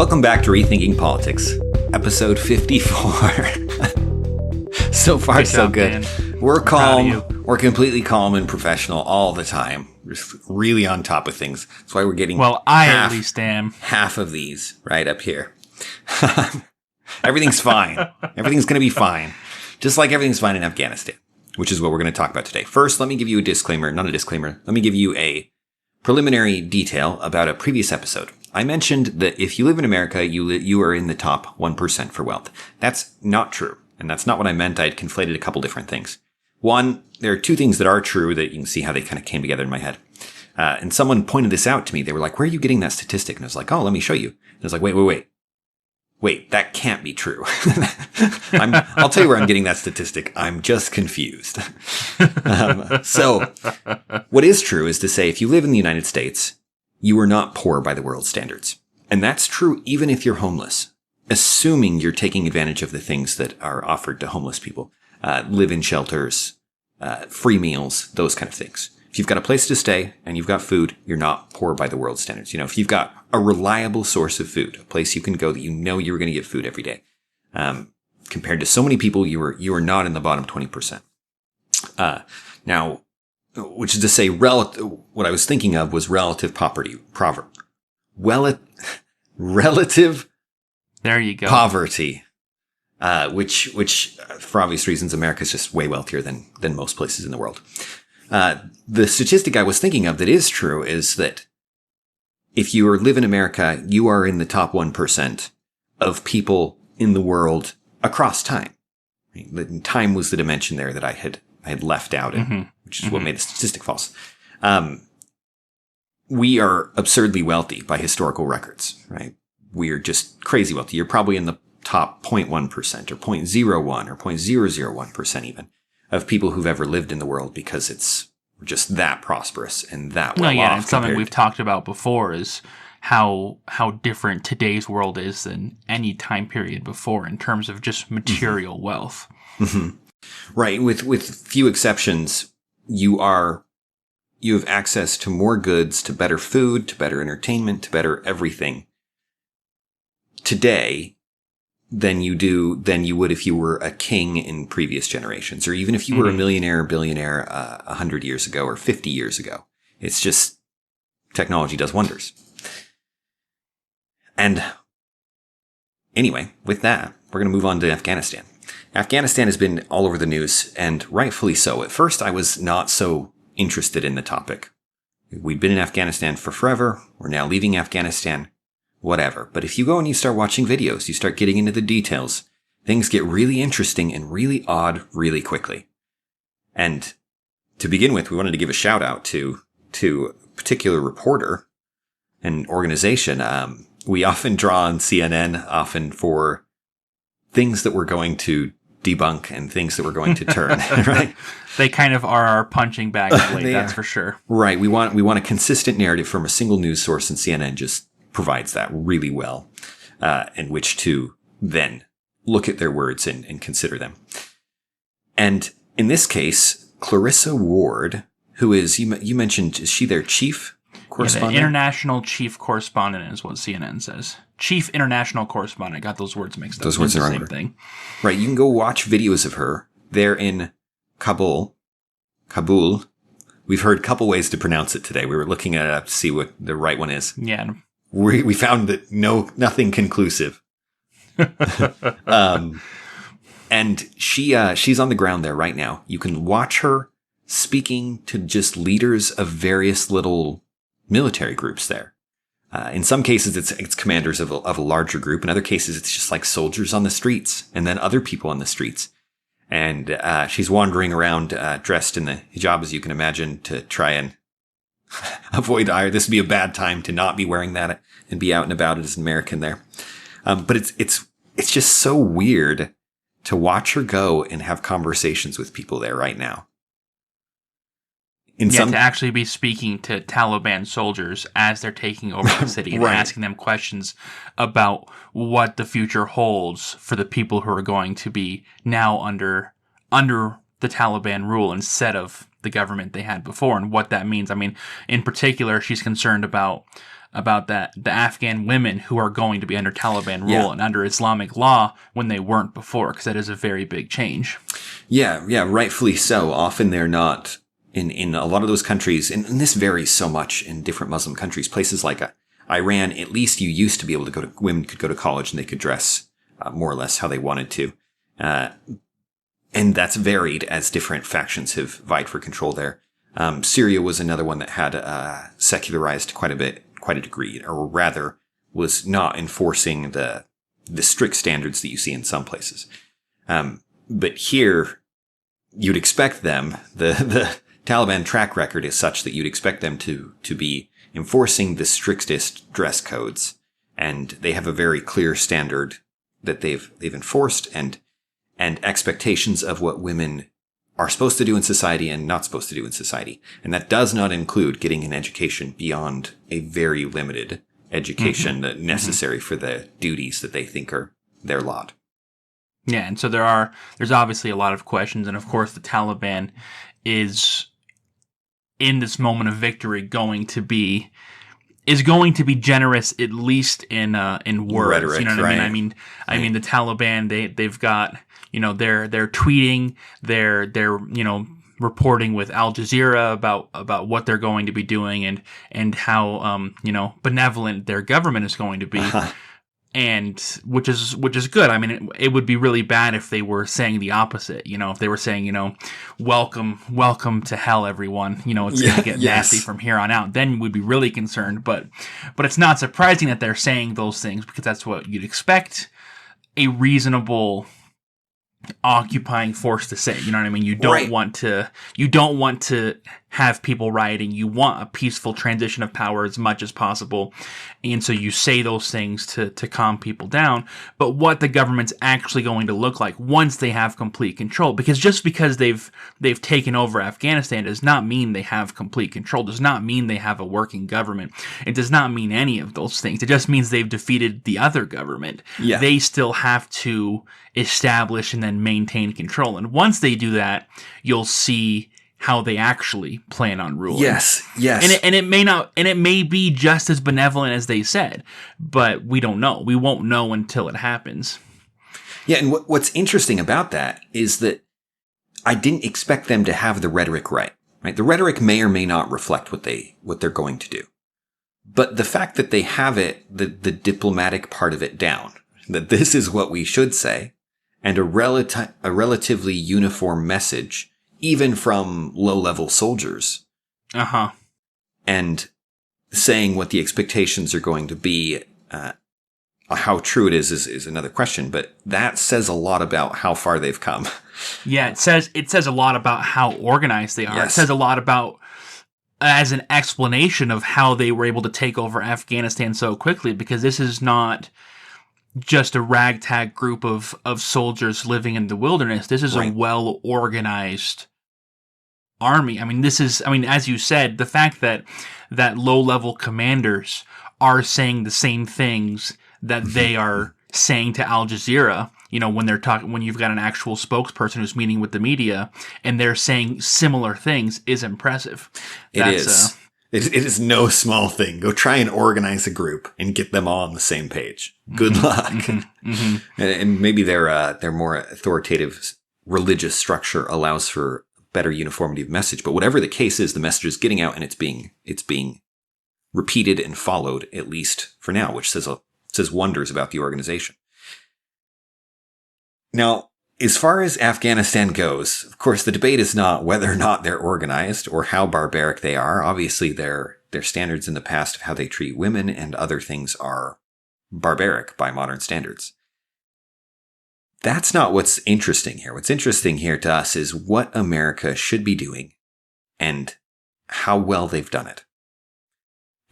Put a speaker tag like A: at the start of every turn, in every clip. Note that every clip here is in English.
A: Welcome back to Rethinking Politics, episode 54. So far, so good. Man. We're calm. We're completely calm and professional all the time. We're just really on top of things. That's why we're getting
B: at least am.
A: Half of these right up here. Everything's fine. Everything's going to be fine. Just like everything's fine in Afghanistan, which is what we're going to talk about today. First, let me give you a disclaimer. Not a disclaimer. Let me give you a preliminary detail about a previous episode. I mentioned that if you live in America, you are in the top 1% for wealth. That's not true. And that's not what I meant. I had conflated a couple different things. One, there are two things that are true that you can see how they kind of came together in my head. And someone pointed this out to me. They were like, where are you getting that statistic? And I was like, oh, let me show you. And I was like, wait, that can't be true. I'll tell you where I'm getting that statistic. I'm just confused. So what is true is to say, if you live in the United States, you are not poor by the world standards. And that's true even if you're homeless, assuming you're taking advantage of the things that are offered to homeless people. Live in shelters, free meals, those kind of things. If you've got a place to stay and you've got food, you're not poor by the world standards. You know, if you've got a reliable source of food, a place you can go that you know you're going to get food every day, compared to so many people, you are not in the bottom 20%. Now, which is to say, what I was thinking of was relative relative
B: there you go.
A: Poverty, which for obvious reasons, America is just way wealthier than most places in the world. The statistic I was thinking of that is true is that if you live in America, you are in the top 1% of people in the world across time. Time was the dimension there that I had left out, which is what made the statistic false. We are absurdly wealthy by historical records, right? We are just crazy wealthy. You're probably in the top 0.1% or 0.01 or 0.001% even of people who've ever lived in the world, because it's just that prosperous and that well off.
B: Yeah, and something we've talked about before is how different today's world is than any time period before in terms of just material wealth.
A: Mm-hmm. Right. With few exceptions, you have access to more goods, to better food, to better entertainment, to better everything today than you would if you were a king in previous generations, or even if you were a millionaire or billionaire 100 years ago or 50 years ago. It's just technology does wonders. And anyway, with that, we're going to move on to Afghanistan. Afghanistan has been all over the news, and rightfully so. At first, I was not so interested in the topic. We'd been in Afghanistan for forever. We're now leaving Afghanistan. Whatever. But if you go and you start watching videos, you start getting into the details, things get really interesting and really odd really quickly. And to begin with, we wanted to give a shout out to a particular reporter and organization. We often draw on CNN often for things that we're going to debunk and things that we're going to turn, right?
B: They kind of are our punching bag of late, that's for sure.
A: Right. We want a consistent narrative from a single news source, and CNN just provides that really well, in which to then look at their words and consider them. And in this case, Clarissa Ward, who is, you mentioned, is she their chief correspondent?
B: Yeah, the international chief correspondent is what CNN says. Chief international correspondent. Got those words mixed up.
A: Those words are the same thing. Right. You can go watch videos of her. They're in Kabul. We've heard a couple ways to pronounce it today. We were looking at it up to see what the right one is.
B: Yeah.
A: We found that nothing conclusive. And she's on the ground there right now. You can watch her speaking to just leaders of various little military groups there. In some cases, it's commanders of a larger group. In other cases, it's just like soldiers on the streets and then other people on the streets. And she's wandering around dressed in the hijab, as you can imagine, to try and avoid ire. This would be a bad time to not be wearing that and be out and about as an American there. But it's just so weird to watch her go and have conversations with people there right now.
B: To actually be speaking to Taliban soldiers as they're taking over the city and asking them questions about what the future holds for the people who are going to be now under the Taliban rule instead of the government they had before and what that means. I mean, in particular, she's concerned about that the Afghan women who are going to be under Taliban rule and under Islamic law when they weren't before, because that is a very big change.
A: Yeah, rightfully so. Often they're not in a lot of those countries, and this varies so much in different Muslim countries. Places like Iran, at least you used to be able to women could go to college and they could dress more or less how they wanted to. And that's varied as different factions have vied for control there. Syria was another one that had secularized quite a degree, or rather was not enforcing the strict standards that you see in some places. But here, you'd expect them, the Taliban track record is such that you'd expect them to be enforcing the strictest dress codes. And they have a very clear standard that they've enforced and expectations of what women are supposed to do in society and not supposed to do in society. And that does not include getting an education beyond a very limited education necessary for the duties that they think are their lot.
B: Yeah, and so there's obviously a lot of questions, and of course the Taliban is, in this moment of victory, going to be generous, at least in words.
A: Rhetoric,
B: you know what
A: right?
B: I mean? I mean the Taliban, they've got, they're tweeting, they're reporting with Al Jazeera about what they're going to be doing and how benevolent their government is going to be. And which is good. I mean, it would be really bad if they were saying the opposite. If they were saying, welcome to hell, everyone. It's going to get nasty from here on out. Then we'd be really concerned. But it's not surprising that they're saying those things, because that's what you'd expect a reasonable occupying force to say. You know what I mean? You don't want to have people rioting. You want a peaceful transition of power as much as possible. And so you say those things to calm people down. But what the government's actually going to look like once they have complete control, because just because they've taken over Afghanistan does not mean they have complete control, does not mean they have a working government. It does not mean any of those things. It just means they've defeated the other government. Yeah. They still have to establish and then maintain control. And once they do that, you'll see how they actually plan on ruling.
A: Yes.
B: And it may be just as benevolent as they said, but we don't know. We won't know until it happens.
A: Yeah, and what's interesting about that is that I didn't expect them to have the rhetoric right? The rhetoric may or may not reflect what they're going to do. But the fact that they have it, the diplomatic part of it down, that this is what we should say, and a relatively uniform message, even from low-level soldiers. And saying what the expectations are going to be, how true it is another question, but that says a lot about how far they've come.
B: Yeah, it says a lot about how organized they are. Yes. It says a lot about, as an explanation of how they were able to take over Afghanistan so quickly, because this is not just a ragtag group of soldiers living in the wilderness. This is a well-organized army. I mean, as you said, the fact that low-level commanders are saying the same things that they are saying to Al Jazeera, when you've got an actual spokesperson who's meeting with the media and they're saying similar things, is impressive.
A: It is no small thing. Go try and organize a group and get them all on the same page. Good luck. And maybe their more authoritative religious structure allows for better uniformity of message. But whatever the case is, the message is getting out and it's being repeated and followed, at least for now, which says wonders about the organization. Now, as far as Afghanistan goes, of course, the debate is not whether or not they're organized or how barbaric they are. Obviously, their standards in the past of how they treat women and other things are barbaric by modern standards. That's not what's interesting here. What's interesting here to us is what America should be doing and how well they've done it.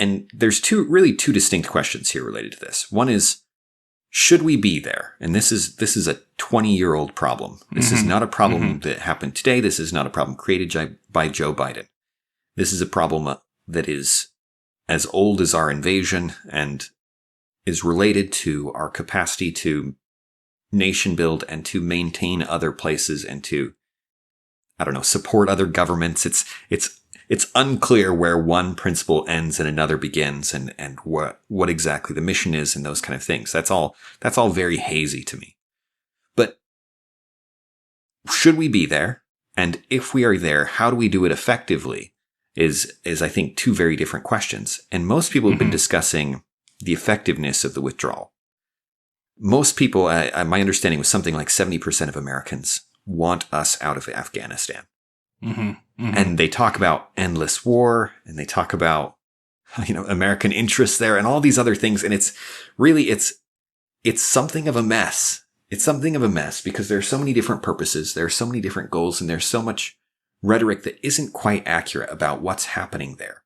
A: And there's two distinct questions here related to this. One is, should we be there? And this is a 20-year-old problem. This is not a problem that happened today. This is not a problem created by Joe Biden. This is a problem that is as old as our invasion and is related to our capacity to nation build and to maintain other places and to I don't know, support other governments. It's unclear where one principle ends and another begins, and what exactly the mission is and those kind of things. That's all very hazy to me. But should we be there? And if we are there, how do we do it effectively? Is I think two very different questions. And most people have been discussing the effectiveness of the withdrawal. Most people, my understanding was something like 70% of Americans want us out of Afghanistan. And they talk about endless war, and they talk about, American interests there and all these other things. And it's something of a mess. It's something of a mess because there are so many different purposes. There are so many different goals, and there's so much rhetoric that isn't quite accurate about what's happening there.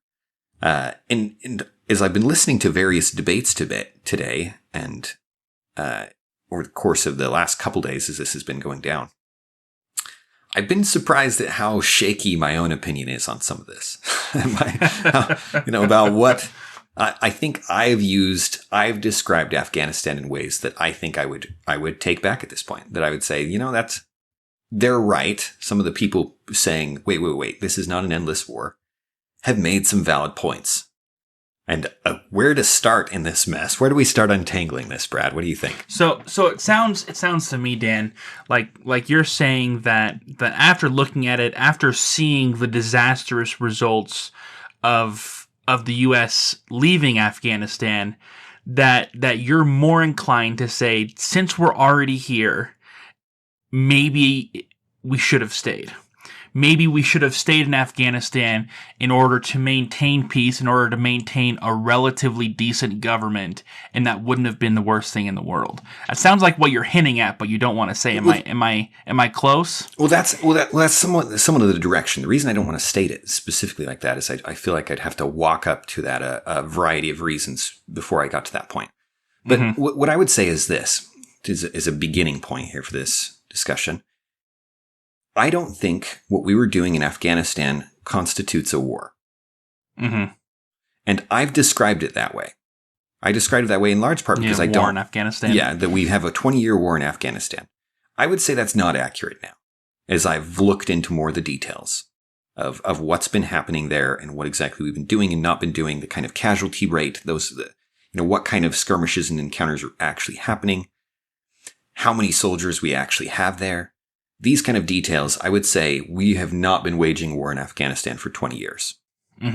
A: And as I've been listening to various debates today and, over the course of the last couple days as this has been going down, I've been surprised at how shaky my own opinion is on some of this. About what I think I've described Afghanistan in ways that I think I would take back at this point. That I would say, they're right. Some of the people saying, wait, this is not an endless war, have made some valid points. And where to start in this mess? Where do we start untangling this, Brad? What do you think?
B: So it sounds to me, Dan, like you're saying that after looking at it, after seeing the disastrous results of the U.S. leaving Afghanistan, that you're more inclined to say, since we're already here, maybe we should have stayed. Maybe we should have stayed in Afghanistan in order to maintain peace, in order to maintain a relatively decent government, and that wouldn't have been the worst thing in the world. That sounds like what you're hinting at, but you don't want to say. Am I close?
A: Well, that's somewhat of the direction. The reason I don't want to state it specifically like that is I feel like I'd have to walk up to that a variety of reasons before I got to that point. But what I would say is this, is a beginning point here for this discussion. I don't think what we were doing in Afghanistan constitutes a war. And I've described it that way. I described it that way in large part because
B: war in Afghanistan.
A: Yeah, that we have a 20-year war in Afghanistan. I would say that's not accurate now, as I've looked into more of the details of what's been happening there and what exactly we've been doing and not been doing, the kind of casualty rate, what kind of skirmishes and encounters are actually happening, how many soldiers we actually have there. These kind of details, I would say we have not been waging war in Afghanistan for 20 years,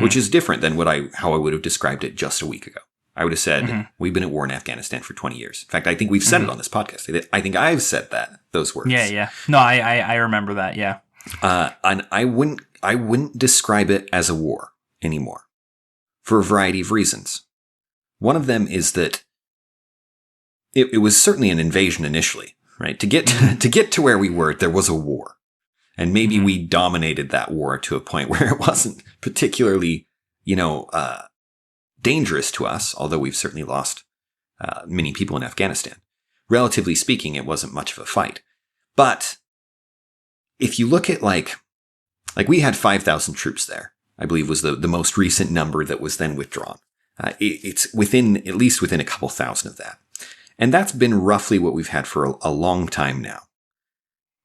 A: which is different than how I would have described it just a week ago. I would have said, we've been at war in Afghanistan for 20 years. In fact, I think we've said it on this podcast. I think I've said those words.
B: Yeah. No, I remember that, yeah.
A: And I wouldn't describe it as a war anymore for a variety of reasons. One of them is that it was certainly an invasion initially. Right. To get to where we were, there was a war. And maybe we dominated that war to a point where it wasn't particularly, dangerous to us, although we've certainly lost many people in Afghanistan. Relatively speaking, it wasn't much of a fight. But if you look at like we had 5,000 troops there, I believe was the most recent number that was then withdrawn. It's at least within a couple thousand of that. And that's been roughly what we've had for a long time now.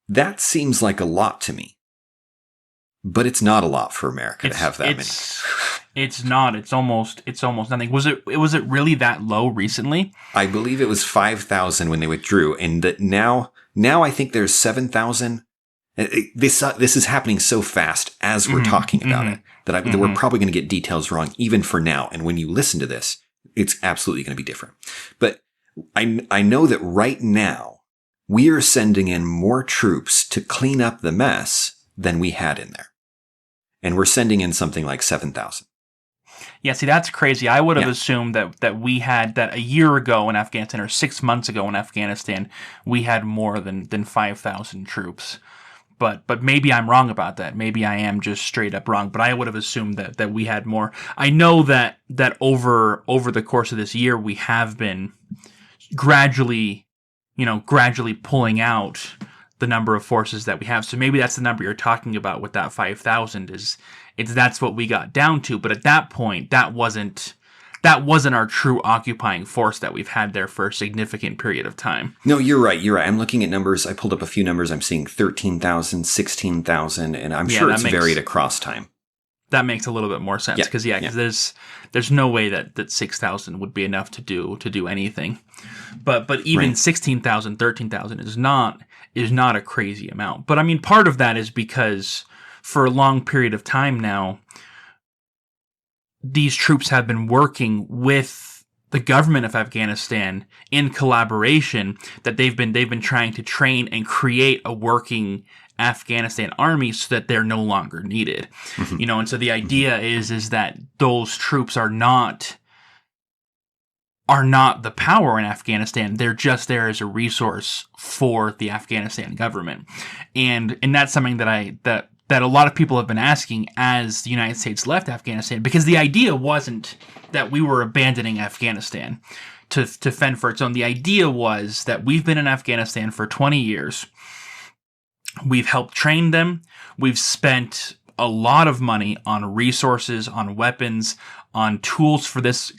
A: That seems like a lot to me. But it's not a lot for America to have that many.
B: It's not. It's almost nothing. Was it really that low recently?
A: I believe it was 5,000 when they withdrew, and that now I think there's 7,000. This is happening so fast as we're talking about it that we're probably going to get details wrong even for now. And when you listen to this, it's absolutely going to be different. But I know that right now we are sending in more troops to clean up the mess than we had in there. And we're sending in something like 7,000.
B: Yeah, see, that's crazy. I would have assumed that we had that a year ago in Afghanistan or 6 months ago in Afghanistan, we had more than 5,000 troops. But maybe I'm wrong about that. Maybe I am just straight up wrong. But I would have assumed that we had more. I know that over the course of this year, we have been gradually pulling out the number of forces that we have. So maybe that's the number you're talking about with that 5,000 that's what we got down to. But at that point, that wasn't that wasn't our true occupying force that we've had there for a significant period of time.
A: No, you're right. You're right. I'm looking at numbers. I pulled up a few numbers. I'm seeing 13,000, 16,000, and I'm sure it's varied across time.
B: That makes a little bit more sense because there's no way that 6,000 would be enough to do anything. But even 16,000, 13,000 is not a crazy amount. But I mean, part of that is because for a long period of time now, these troops have been working with the government of Afghanistan in collaboration, that they've been trying to train and create a working Afghanistan army so that they're no longer needed. Mm-hmm. And so the idea is that those troops are not the power in Afghanistan. They're just there as a resource for the Afghanistan government. And that's something that a lot of people have been asking as the United States left Afghanistan, because the idea wasn't that we were abandoning Afghanistan to fend for its own. The idea was that we've been in Afghanistan for 20 years. We've helped train them. We've spent a lot of money on resources, on weapons, on tools for this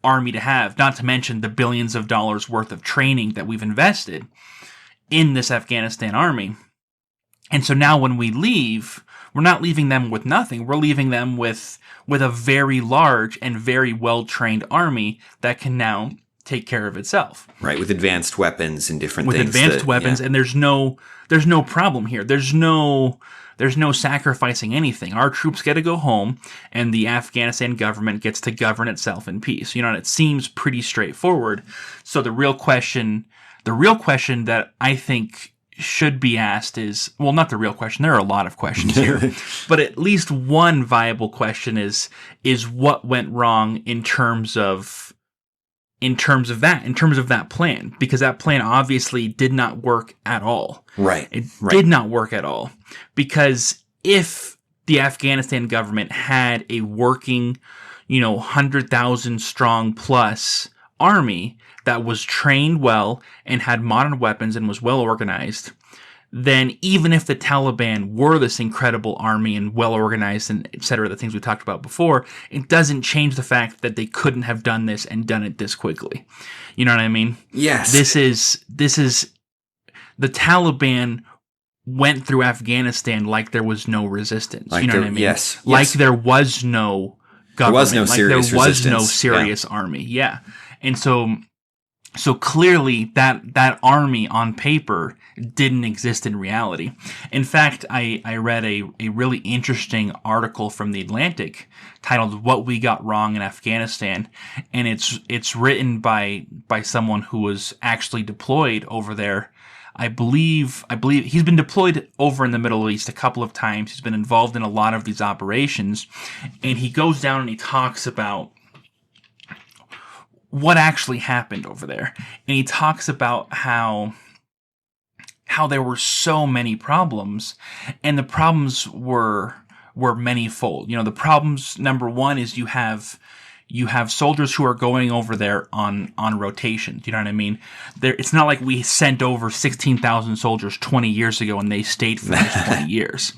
B: army to have, not to mention the billions of dollars worth of training that we've invested in this Afghanistan army. And so now when we leave, we're not leaving them with nothing. We're leaving them with a very large and very well-trained army that can now take care of itself.
A: Right, with advanced weapons and different things.
B: With advanced weapons, and there's no problem here. There's no sacrificing anything. Our troops get to go home, and the Afghanistan government gets to govern itself in peace. And it seems pretty straightforward. So the real question that I think should be asked is, well, not the real question. There are a lot of questions here, but at least one viable question is what went wrong in terms of that plan, because that plan obviously did not work at all.
A: Right.
B: It did not work at all, because if the Afghanistan government had a working, 100,000 strong plus army that was trained well and had modern weapons and was well organized, then even if the Taliban were this incredible army and well organized and et cetera, the things we talked about before, it doesn't change the fact that they couldn't have done this and done it this quickly. You know what I mean?
A: Yes.
B: This is the Taliban went through Afghanistan like there was no resistance. Like, you know what I mean?
A: Yes.
B: Like there was no government. There was no
A: serious resistance.
B: There was no serious army. Yeah. And so clearly that army on paper didn't exist in reality. In fact, I read a really interesting article from The Atlantic titled "What We Got Wrong in Afghanistan," and it's written by someone who was actually deployed over there. I believe he's been deployed over in the Middle East a couple of times. He's been involved in a lot of these operations, and he goes down and he talks about what actually happened over there. And he talks about how there were so many problems, and the problems were manyfold. The problems, number one, is you have soldiers who are going over there on rotations. You know what I mean? It's not like we sent over 16,000 soldiers 20 years ago and they stayed for the next 20 years.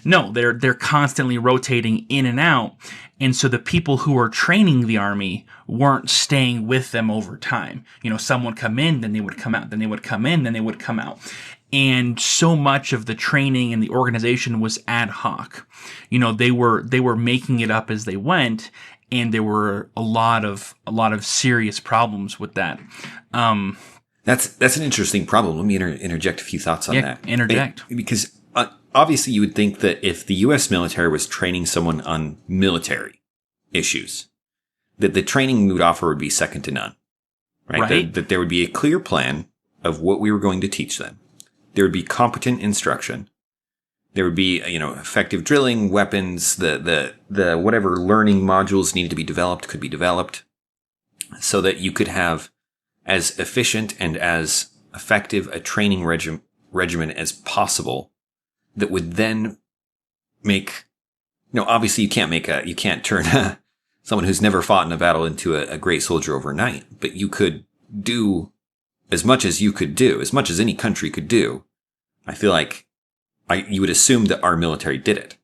B: No, they're constantly rotating in and out. And so the people who are training the army weren't staying with them over time. Some would come in, then they would come out, then they would come in, then they would come out. And so much of the training and the organization was ad hoc. They were making it up as they went, and there were a lot of serious problems with that.
A: That's an interesting problem. Let me interject a few thoughts on that.
B: Interject.
A: Because obviously you would think that if the U.S. military was training someone on military issues, that the training we would offer would be second to none. Right? That there would be a clear plan of what we were going to teach them. There would be competent instruction. There would be, effective drilling, weapons, the whatever learning modules needed to be developed could be developed, so that you could have as efficient and as effective a training regimen as possible that would then make, obviously you can't turn someone who's never fought in a battle into a great soldier overnight, but you could do as much as you could do, as much as any country could do. I feel like you would assume that our military did it.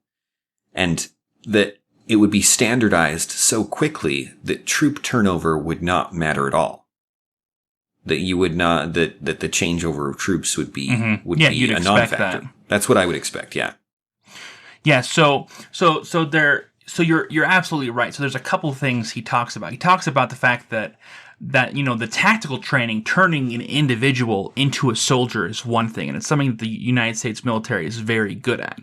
A: And that it would be standardized so quickly that troop turnover would not matter at all. That you would not, that the changeover of troops would be, would be
B: you'd
A: a
B: expect
A: non-factor.
B: that.
A: That's what I would expect. Yeah.
B: Yeah. So you're absolutely right. So there's a couple things he talks about. He talks about the fact that the tactical training, turning an individual into a soldier is one thing, and it's something that the United States military is very good at.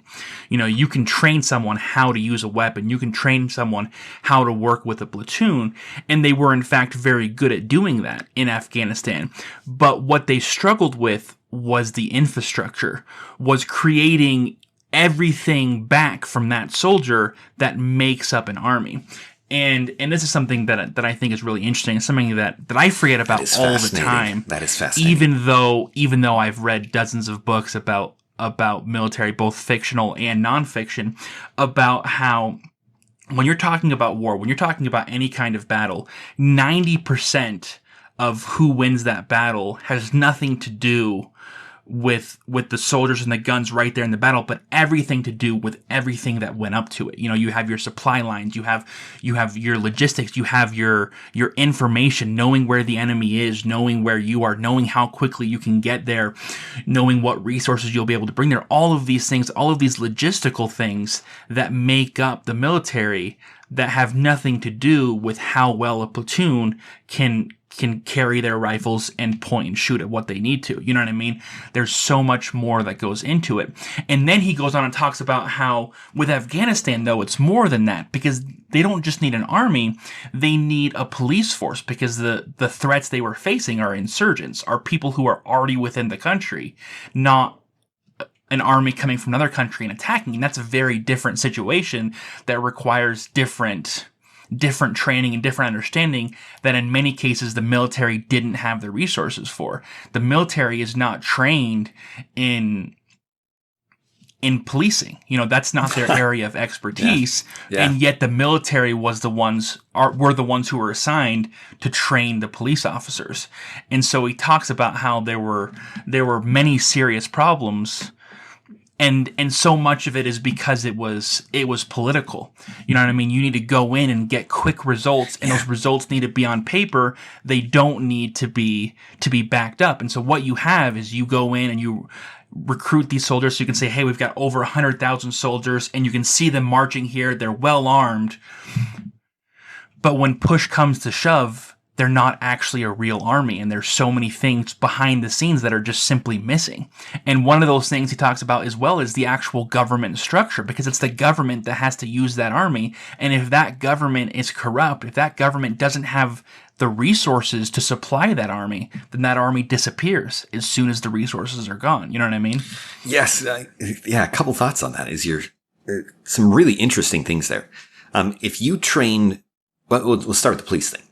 B: You can train someone how to use a weapon. You can train someone how to work with a platoon, and they were in fact very good at doing that in Afghanistan. But what they struggled with was the infrastructure, was creating everything back from that soldier that makes up an army. And this is something that I think is really interesting. It's something that I forget about all the time.
A: That is fascinating.
B: Even though I've read dozens of books about military, both fictional and nonfiction, about how when you're talking about war, when you're talking about any kind of battle, 90% of who wins that battle has nothing to do with the soldiers and the guns right there in the battle, but everything to do with everything that went up to it. You have your supply lines, you have your logistics, you have your information, knowing where the enemy is, knowing where you are, knowing how quickly you can get there, knowing what resources you'll be able to bring there. All of these things, all of these logistical things that make up the military that have nothing to do with how well a platoon can carry their rifles and point and shoot at what they need to. You know what I mean? There's so much more that goes into it. And then he goes on and talks about how with Afghanistan, though, it's more than that, because they don't just need an army, they need a police force, because the threats they were facing are insurgents, are people who are already within the country, not an army coming from another country and attacking. And that's a very different situation that requires different training and different understanding that in many cases the military didn't have the resources for. The military is not trained in policing. That's not their area of expertise. Yeah. And yet the military were the ones who were assigned to train the police officers. And so he talks about how there were many serious problems. And so much of it is because it was political. You know what I mean? You need to go in and get quick results, and those results need to be on paper. They don't need to be backed up. And so what you have is you go in and you recruit these soldiers. So you can say, hey, we've got over 100,000 soldiers, and you can see them marching here. They're well armed. But when push comes to shove, they're not actually a real army, and there's so many things behind the scenes that are just simply missing. And one of those things he talks about as well is the actual government structure, because it's the government that has to use that army. And if that government is corrupt, if that government doesn't have the resources to supply that army, then that army disappears as soon as the resources are gone. You know what I mean?
A: Yes. A couple thoughts on that is some really interesting things there. If you train, we'll start with the police thing.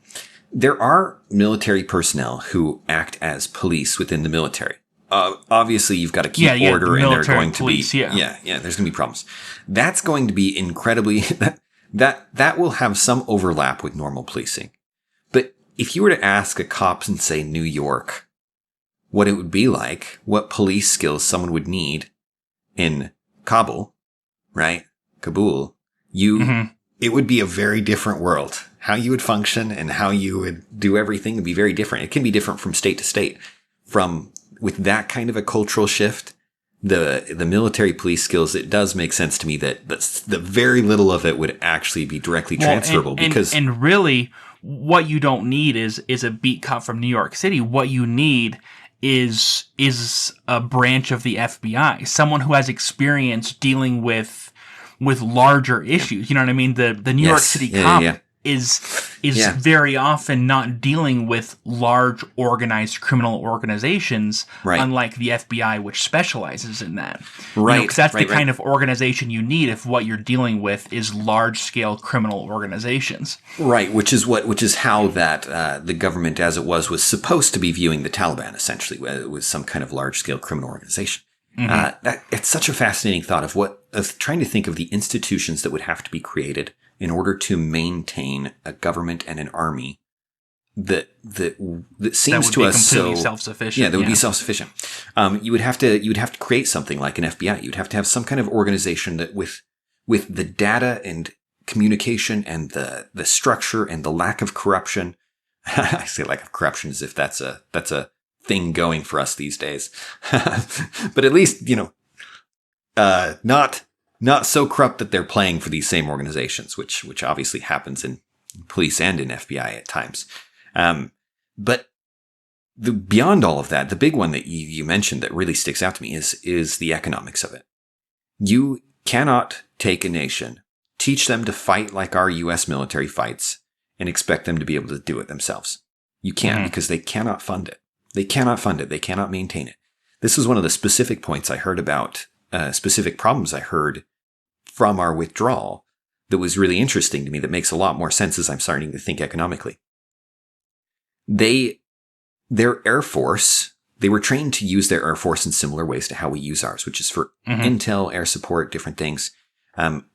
A: There are military personnel who act as police within the military. Obviously, you've got to keep order, and they're going to be there's going to be problems. That's going to be incredibly that will have some overlap with normal policing. But if you were to ask a cop in, say, New York, what it would be like, what police skills someone would need in Kabul, right? Kabul, it would be a very different world. How you would function and how you would do everything would be very different. It can be different from state to state. With that kind of a cultural shift, the military police skills, it does make sense to me that the very little of it would actually be directly transferable.
B: And really, what you don't need is a beat cop from New York City. What you need is a branch of the FBI, someone who has experience dealing with larger issues. You know what I mean? The New York City cop is very often not dealing with large organized criminal organizations, unlike the FBI, which specializes in that. Right. Because that's the kind of organization you need if what you're dealing with is large scale criminal organizations. Right.
A: Which is how that the government, as it was supposed to be viewing the Taliban, essentially, with some kind of large scale criminal organization. Mm-hmm. It's such a fascinating thought of trying to think of the institutions that would have to be created in order to maintain a government and an army that seems to us so
B: self-sufficient.
A: Yeah, that would be self-sufficient. You would have to create something like an FBI. You'd have to have some kind of organization that with the data and communication and the structure and the lack of corruption. I say lack of corruption as if that's a thing going for us these days. But at least, not so corrupt that they're playing for these same organizations, which obviously happens in police and in FBI at times. But beyond all of that, the big one that you mentioned that really sticks out to me is the economics of it. You cannot take a nation, teach them to fight like our U.S. military fights, and expect them to be able to do it themselves. You can't, because they cannot fund it. They cannot fund it. They cannot maintain it. This was one of the specific points I heard about, specific problems I heard from our withdrawal that was really interesting to me, that makes a lot more sense as I'm starting to think economically. Their Air Force, they were trained to use their Air Force in similar ways to how we use ours, which is for intel, air support, different things.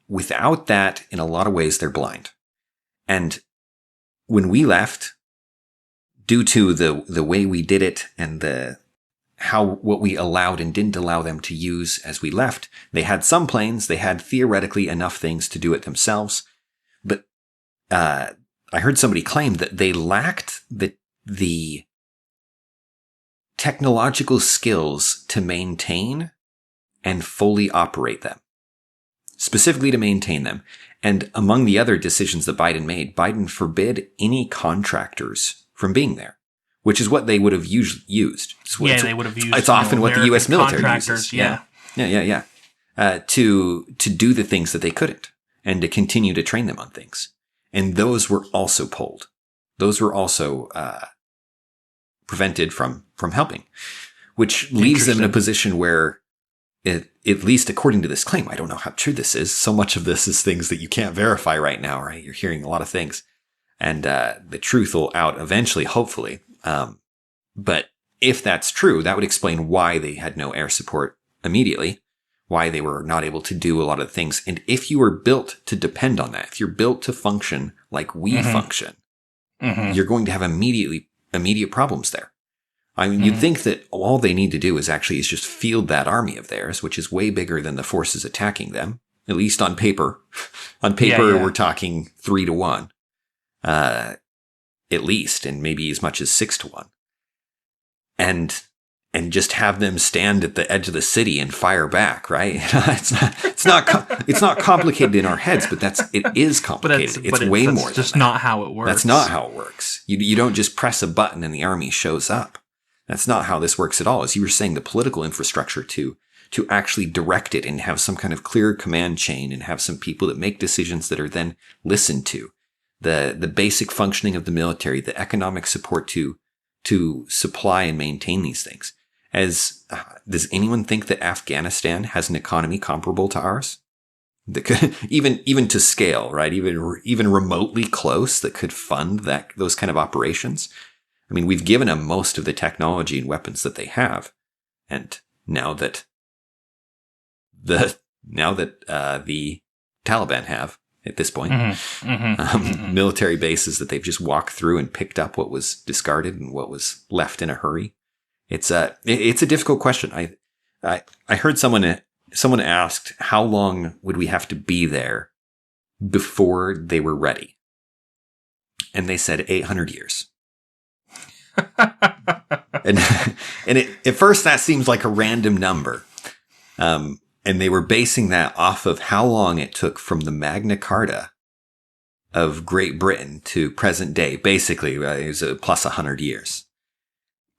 A: Without that, in a lot of ways, they're blind. And when we left, due to the way we did it and what we allowed and didn't allow them to use as we left, they had some planes, they had theoretically enough things to do it themselves. But I heard somebody claim that they lacked the technological skills to maintain and fully operate them, specifically to maintain them. And among the other decisions that Biden made, Biden forbid any contractors from being there, which is what they would have used.
B: They would have used.
A: It's often what the U.S. military uses.
B: Yeah.
A: To do the things that they couldn't, and to continue to train them on things. And those were also pulled. Those were also prevented from helping, which leaves them in a position where, at least according to this claim, I don't know how true this is. So much of this is things that you can't verify right now, right? You're hearing a lot of things. And the truth will out eventually, hopefully. But if that's true, that would explain why they had no air support immediately, why they were not able to do a lot of things. And if you were built to depend on that, if you're built to function like we function, you're going to have immediate problems there. I mean, you'd think that all they need to do is just field that army of theirs, which is way bigger than the forces attacking them, at least on paper. On paper, we're talking 3-1. At least, and maybe as much as 6-1. And just have them stand at the edge of the city and fire back, right? It's not complicated in our heads, but it is complicated. It's way more than that. That's
B: just not how it works.
A: That's not how it works. You don't just press a button and the army shows up. That's not how this works at all. As you were saying, the political infrastructure to actually direct it and have some kind of clear command chain and have some people that make decisions that are then listened to. The basic functioning of the military, the economic support to supply and maintain these things. Does anyone think that Afghanistan has an economy comparable to ours? That could, even to scale, right? Even remotely close, that could fund those kind of operations. I mean, we've given them most of the technology and weapons that they have, and now that the Taliban have at this point, military bases that they've just walked through and picked up what was discarded and what was left in a hurry. It's a difficult question. I heard someone asked, how long would we have to be there before they were ready? And they said 800 years. and at first that seems like a random number. And they were basing that off of how long it took from the Magna Carta of Great Britain to present day. Basically, it was plus 100 years.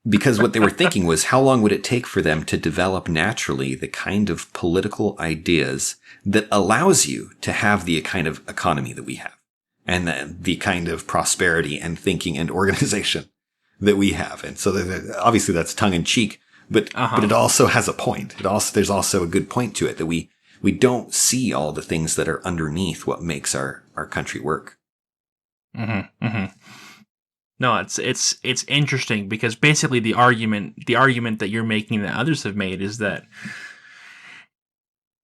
A: Because what they were thinking was, how long would it take for them to develop naturally the kind of political ideas that allows you to have the kind of economy that we have, and the kind of prosperity and thinking and organization that we have. And so obviously that's tongue in cheek, but it also has a point. There's also a good point to it, that we don't see all the things that are underneath what makes our country work.
B: No, it's interesting, because basically the argument that you're making that others have made is that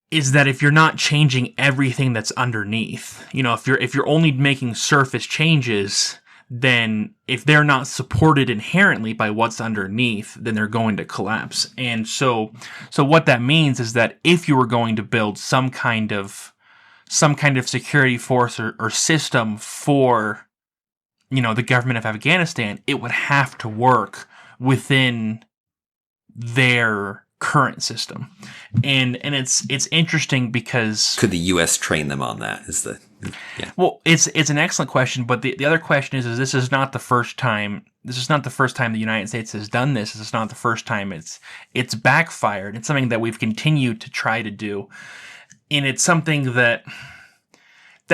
B: if you're not changing everything that's underneath, if you're only making surface changes, then if they're not supported inherently by what's underneath, then they're going to collapse. And so what that means is that if you were going to build some kind of some kind of security force or system for, the government of Afghanistan, it would have to work within their current system. And it's interesting because
A: could the U.S. train them on that?
B: Well, it's an excellent question, but the other question is this is not the first time. This is not the first time the United States has done this. This is not the first time it's backfired. It's something that we've continued to try to do, and it's something that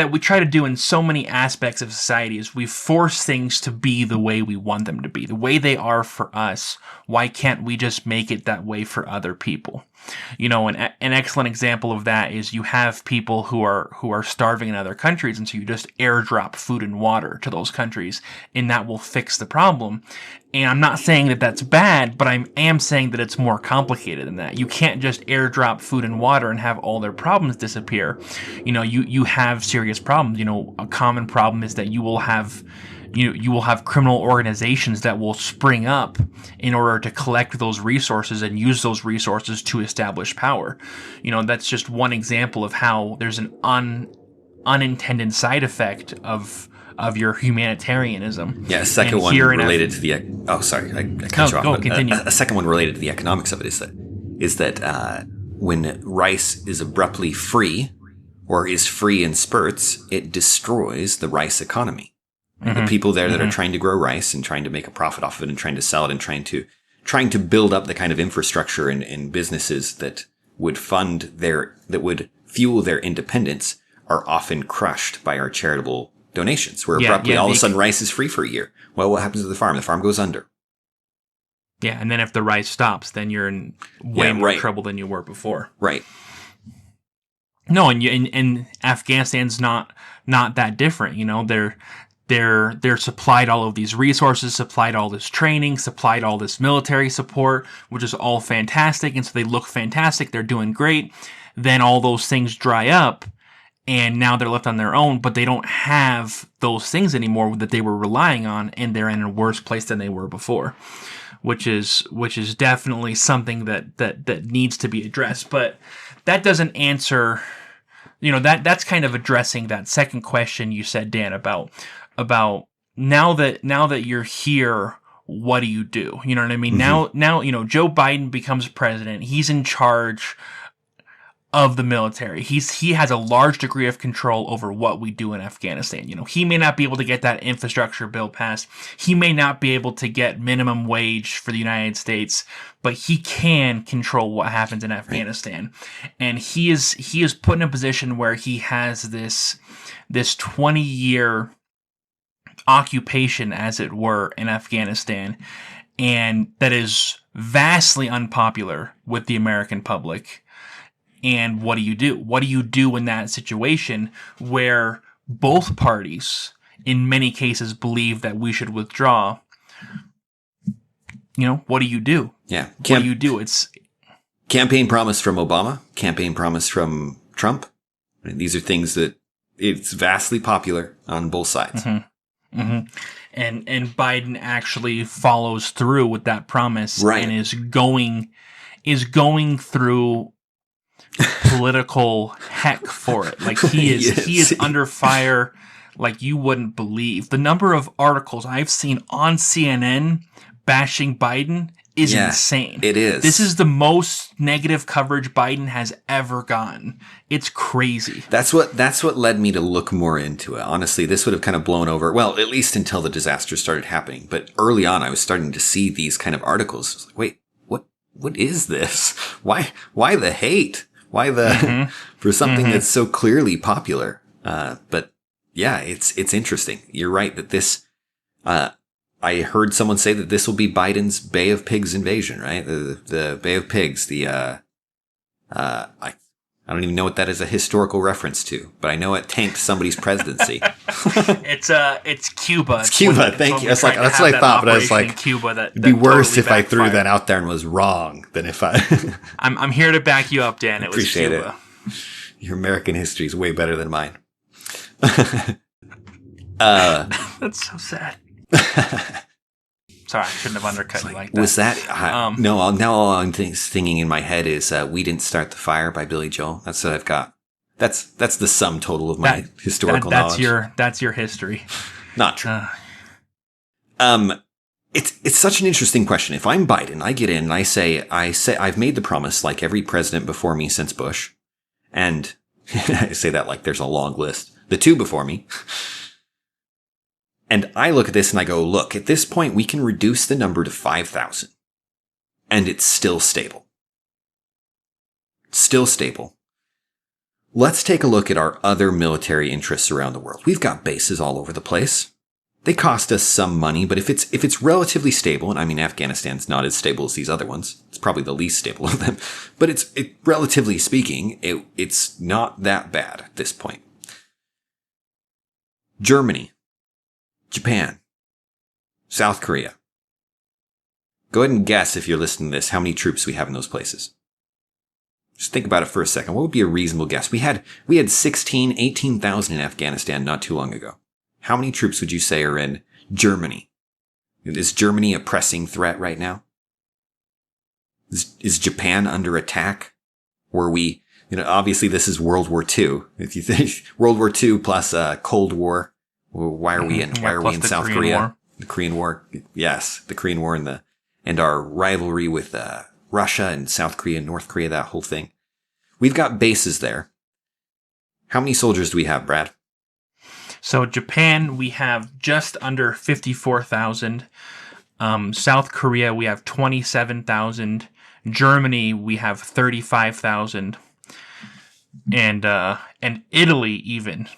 B: we try to do in so many aspects of society. Is we force things to be the way we want them to be, the way they are for us. Why can't we just make it that way for other people? An excellent example of that is you have people who are starving in other countries, and so you just airdrop food and water to those countries, and that will fix the problem. And I'm not saying that that's bad, but I am saying that it's more complicated than that. You can't just airdrop food and water and have all their problems disappear. You have serious problems. A common problem is that you will have criminal organizations that will spring up in order to collect those resources and use those resources to establish power. That's just one example of how there's an unintended side effect of your humanitarianism.
A: Yeah, a second one related to the. Oh, sorry, I cut you off.
B: Go, continue.
A: A second one related to the economics of it is that when rice is abruptly free, or is free in spurts, it destroys the rice economy. The people there that are trying to grow rice and trying to make a profit off of it and trying to sell it and trying to build up the kind of infrastructure and businesses that would that would fuel their independence are often crushed by our charitable donations, where abruptly all of a sudden rice is free for a year. Well, what happens to the farm? The farm goes under.
B: Yeah, and then if the rice stops, then you're in way more trouble than you were before.
A: Right.
B: No, and Afghanistan's not that different. They're supplied all of these resources, supplied all this training, supplied all this military support, which is all fantastic. And so they look fantastic. They're doing great. Then all those things dry up and now they're left on their own, but they don't have those things anymore that they were relying on. And they're in a worse place than they were before, which is definitely something that needs to be addressed. But that doesn't answer, that's kind of addressing that second question you said, Dan, about now that you're here, what do you do? You know what I mean? Mm-hmm. Now, Joe Biden becomes president. He's in charge of the military. He has a large degree of control over what we do in Afghanistan. He may not be able to get that infrastructure bill passed. He may not be able to get minimum wage for the United States, but he can control what happens in Afghanistan. And he is put in a position where he has this 20-year occupation, as it were, in Afghanistan, and that is vastly unpopular with the American public. And what do you do? What do you do in that situation where both parties, in many cases, believe that we should withdraw? What do you do?
A: Yeah.
B: What do you do? It's
A: campaign promise from Obama, campaign promise from Trump. These are things that it's vastly popular on both sides.
B: Mm-hmm. Mm-hmm. And Biden actually follows through with that promise,
A: right,
B: and is going through political heck for it. Like he is under fire like you wouldn't believe. The number of articles I've seen on CNN bashing Biden is insane.
A: It is.
B: This is the most negative coverage Biden has ever gotten. It's crazy.
A: That's what led me to look more into it. Honestly, this would have kind of blown over, well, at least until the disaster started happening. But early on, I was starting to see these kind of articles. I was like, wait, what is this? Why the hate? Why the for something that's so clearly popular? But yeah, it's interesting. You're right that this. I heard someone say that this will be Biden's Bay of Pigs invasion, right? The Bay of Pigs. I don't even know what that is a historical reference to, but I know it tanked somebody's presidency.
B: It's Cuba.
A: It's Cuba. Thank you. That's what I thought, but I was like,
B: Cuba
A: it'd be worse totally if I threw that out there and was wrong than if I.
B: I'm here to back you up, Dan. It was
A: Appreciate
B: Cuba.
A: It. Your American history is way better than mine.
B: That's so sad. Sorry, I shouldn't have undercut you like that.
A: Was that? No, now all I'm thinking in my head is "We Didn't Start the Fire" by Billy Joel. That's what I've got. That's the sum total of my historical knowledge.
B: That's your history.
A: Not true. It's such an interesting question. If I'm Biden, I get in and I say I've made the promise like every president before me since Bush, and I say that like there's a long list. The two before me. And I look at this and I go, look, at this point we can reduce the number to 5,000. And it's still stable. Still stable. Let's take a look at our other military interests around the world. We've got bases all over the place. They cost us some money, but if it's relatively stable, and I mean Afghanistan's not as stable as these other ones, it's probably the least stable of them, but relatively speaking, it's not that bad at this point. Germany, Japan, South Korea. Go ahead and guess, if you're listening to this, how many troops we have in those places. Just think about it for a second. What would be a reasonable guess? We had 18,000 in Afghanistan not too long ago. How many troops would you say are in Germany? Is Germany a pressing threat right now? Is Japan under attack? Were we, obviously this is World War II. If you think World War II plus Cold War, why are we in South Korea? The Korean War. Yes, the Korean War and our rivalry with Russia and South Korea, North Korea, that whole thing. We've got bases there. How many soldiers do we have, Brad?
B: So Japan, we have just under 54,000. South Korea, we have 27,000. Germany, we have 35,000. And Italy, even.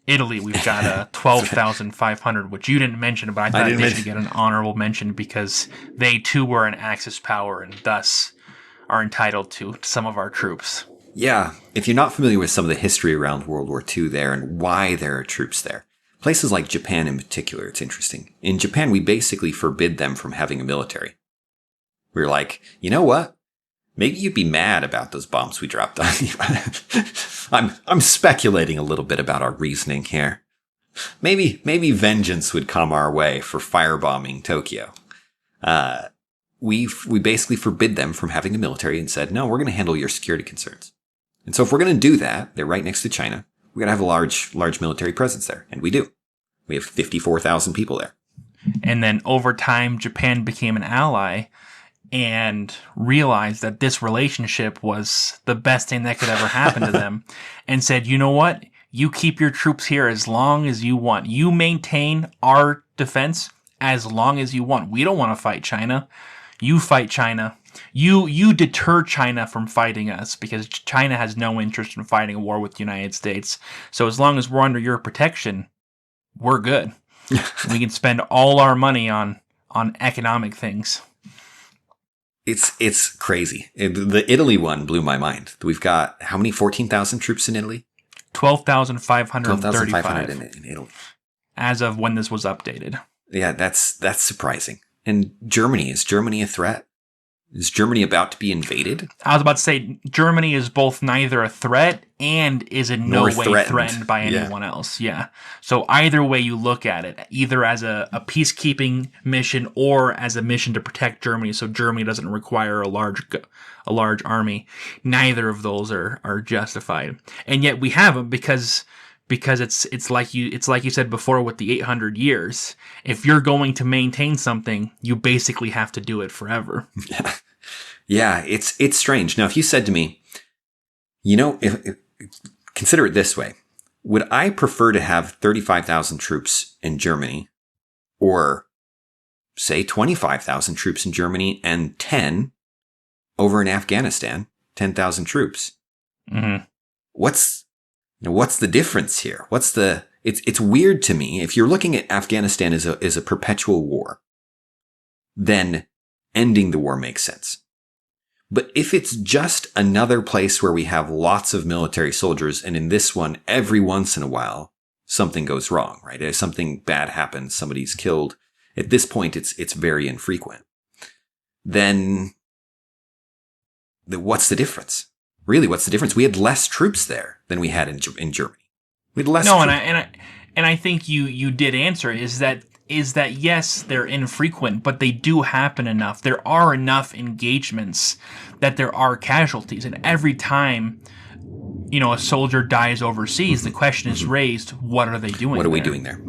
B: Italy, we've got 12,500, which you didn't mention, but I thought they should get an honorable mention because they too were an Axis power and thus are entitled to some of our troops.
A: Yeah, if you're not familiar with some of the history around World War II there and why there are troops there, places like Japan in particular, it's interesting. In Japan, we basically forbid them from having a military. We were like, you know what? Maybe you'd be mad about those bombs we dropped on you. I'm speculating a little bit about our reasoning here. Maybe vengeance would come our way for firebombing Tokyo. We basically forbid them from having a military and said, no, we're going to handle your security concerns. And so if we're going to do that, they're right next to China. We're going to have a large military presence there. And we do. We have 54,000 people there.
B: And then over time, Japan became an ally and realized that this relationship was the best thing that could ever happen to them and said, you know what? You keep your troops here as long as you want. You maintain our defense as long as you want. We don't want to fight China. You fight China. You deter China from fighting us because China has no interest in fighting a war with the United States. So as long as we're under your protection, we're good. We can spend all our money on economic things.
A: It's crazy. The Italy one blew my mind. We've got how many? 14,000 troops in Italy?
B: 12,535
A: in Italy.
B: As of when this was updated.
A: Yeah, that's surprising. And Germany, is Germany a threat? Is Germany about to be invaded?
B: I was about to say, Germany is both neither a threat and is in no way threatened by anyone else. Yeah. So either way you look at it, either as a peacekeeping mission or as a mission to protect Germany, so Germany doesn't require a large army, neither of those are justified. And yet we have them because it's like you said before with the 800 years. If you're going to maintain something, you basically have to do it forever.
A: Yeah, it's strange. Now, if you said to me, if consider it this way, would I prefer to have 35,000 troops in Germany or say 25,000 troops in Germany and 10 over in Afghanistan, 10,000 troops?
B: Mm-hmm.
A: What's the difference here? It's weird to me. If you're looking at Afghanistan as a perpetual war, then ending the war makes sense. But if it's just another place where we have lots of military soldiers, and in this one, every once in a while, something goes wrong, right? If something bad happens, somebody's killed. At this point, it's very infrequent. Then what's the difference? Really, what's the difference? We had less troops there than we had in Germany. We had less.
B: No, and I think you did answer is that yes, they're infrequent, but they do happen enough. There are enough engagements that there are casualties, and every time a soldier dies overseas, the question is raised, what are they doing?
A: What are we doing there?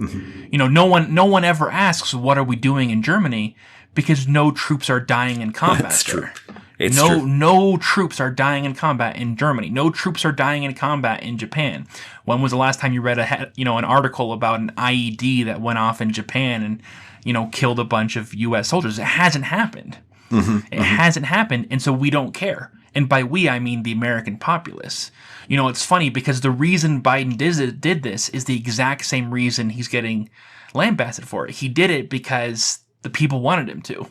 B: No one ever asks, what are we doing in Germany? Because no troops are dying in combat.
A: That's
B: there.
A: true. It's true.
B: No troops are dying in combat in Germany. No troops are dying in combat in Japan. When was the last time you read an article about an IED that went off in Japan and killed a bunch of U.S. soldiers? It hasn't happened. It hasn't happened, and so we don't care. And by we, I mean the American populace. It's funny because the reason Biden did this is the exact same reason he's getting lambasted for it. He did it because the people wanted him to.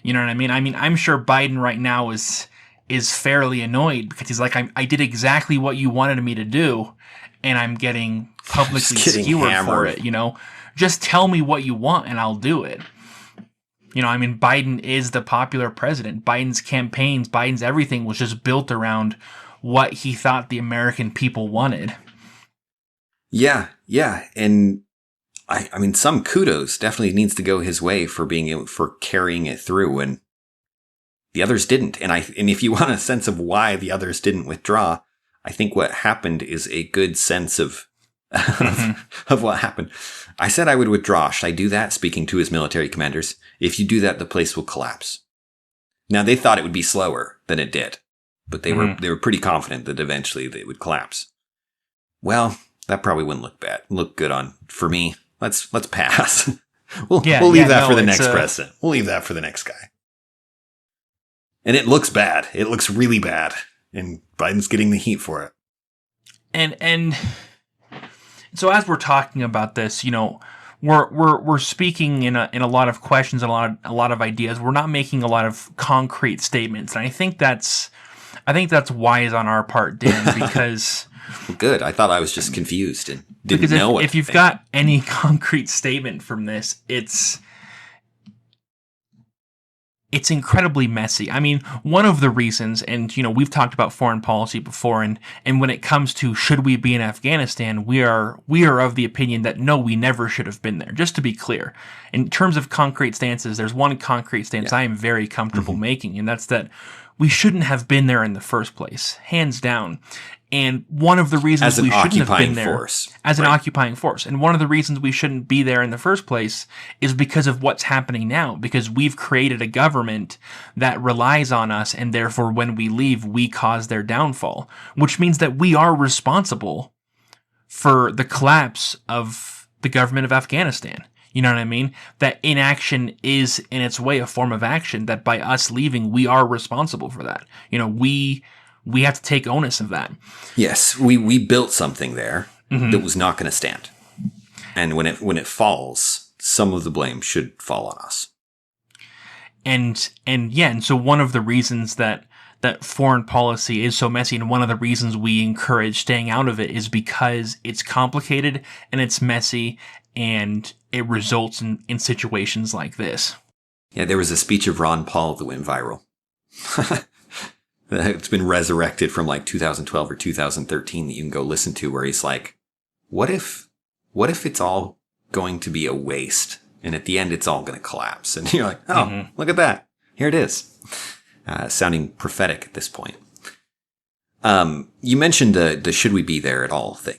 B: You know what I mean? I'm sure Biden right now is fairly annoyed because he's like, I did exactly what you wanted me to do, and I'm getting publicly skewered for it. Just tell me what you want and I'll do it. Biden is the popular president. Biden's campaigns, Biden's everything was just built around what he thought the American people wanted.
A: Yeah. And some kudos definitely needs to go his way for carrying it through, and the others didn't. And if you want a sense of why the others didn't withdraw, I think what happened is a good sense of what happened. I said I would withdraw. Should I do that? Speaking to his military commanders. If you do that, the place will collapse. Now, they thought it would be slower than it did, but they were pretty confident that eventually they would collapse. Well, that probably wouldn't look good for me. Let's pass. We'll leave that for the next president. We'll leave that for the next guy. And it looks bad. It looks really bad, and Biden's getting the heat for it.
B: And so as we're talking about this, we're speaking in a lot of questions, a lot of ideas. We're not making a lot of concrete statements, and I think that's wise on our part, Dan, because
A: good. I thought I was just confused and didn't know what.
B: If you've got any concrete statement from this, it's incredibly messy. One of the reasons, and we've talked about foreign policy before, and when it comes to should we be in Afghanistan, we are of the opinion that no, we never should have been there. Just to be clear, in terms of concrete stances, there's one concrete stance I am very comfortable making, and that's that we shouldn't have been there in the first place, hands down. And one of the reasons we shouldn't have been there as an occupying force, and one of the reasons we shouldn't be there in the first place is because of what's happening now, because we've created a government that relies on us, and therefore when we leave, we cause their downfall, which means that we are responsible for the collapse of the government of Afghanistan. You know what I mean? That inaction is in its way a form of action, that by us leaving, we are responsible for that. We have to take onus of that.
A: Yes, we built something there that was not going to stand. And when it falls, some of the blame should fall on us.
B: And so one of the reasons that foreign policy is so messy, and one of the reasons we encourage staying out of it, is because it's complicated and it's messy, and it results in situations like this.
A: Yeah, there was a speech of Ron Paul that went viral. It's been resurrected from like 2012 or 2013 that you can go listen to, where he's like, what if it's all going to be a waste, and at the end it's all going to collapse? And you're like, oh, look at that. Here it is. Sounding prophetic at this point. You mentioned the should we be there at all thing.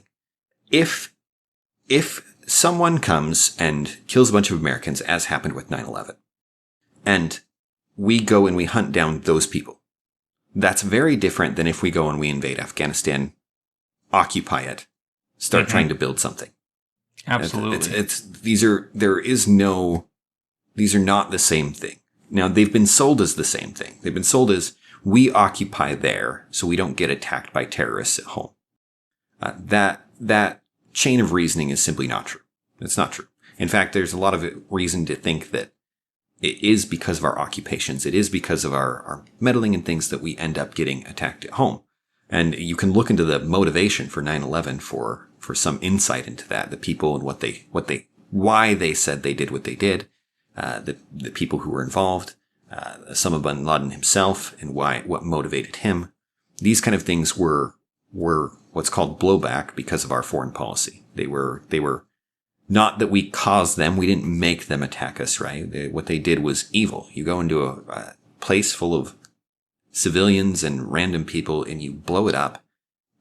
A: If someone comes and kills a bunch of Americans, as happened with 9/11, and we go and we hunt down those people, that's very different than if we go and we invade Afghanistan, occupy it, start trying to build something.
B: Absolutely.
A: These are not the same thing. Now, they've been sold as the same thing. They've been sold as we occupy there so we don't get attacked by terrorists at home. That chain of reasoning is simply not true. It's not true. In fact, there's a lot of reason to think that it is because of our occupations. It is because of our meddling and things that we end up getting attacked at home. And you can look into the motivation for 9/11 for some insight into that, the people and why they said they did what they did, the people who were involved, Osama bin Laden himself, and what motivated him. These kind of things were what's called blowback because of our foreign policy. They were not that we caused them. We didn't make them attack us, right? What they did was evil. You go into a place full of civilians and random people and you blow it up,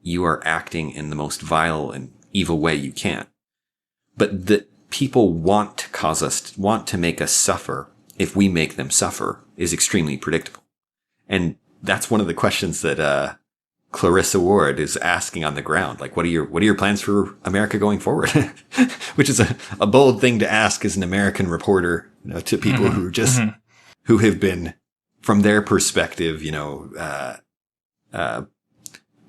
A: you are acting in the most vile and evil way you can. But that people want to make us suffer if we make them suffer is extremely predictable. And that's one of the questions that Clarissa Ward is asking on the ground. Like, what are your plans for America going forward? Which is a bold thing to ask as an American reporter, to people who just who have been, from their perspective,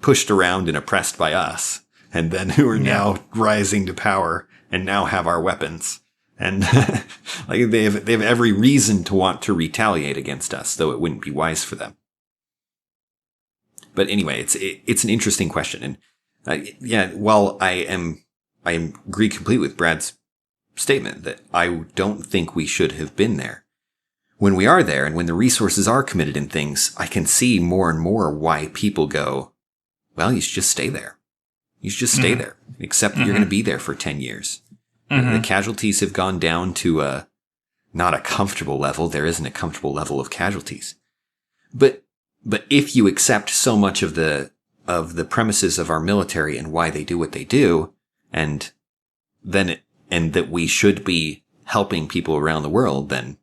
A: pushed around and oppressed by us, and then who are now rising to power and now have our weapons. And like they have every reason to want to retaliate against us, though it wouldn't be wise for them. But anyway, it's an interesting question. And while I agree completely with Brad's statement that I don't think we should have been there. When we are there and when the resources are committed in things, I can see more and more why people go, well, you should just stay there. You should just stay there, except that you're going to be there for 10 years. The casualties have gone down to not a comfortable level. There isn't a comfortable level of casualties. But if you accept so much of the premises of our military and why they do what they do, and that we should be helping people around the world, then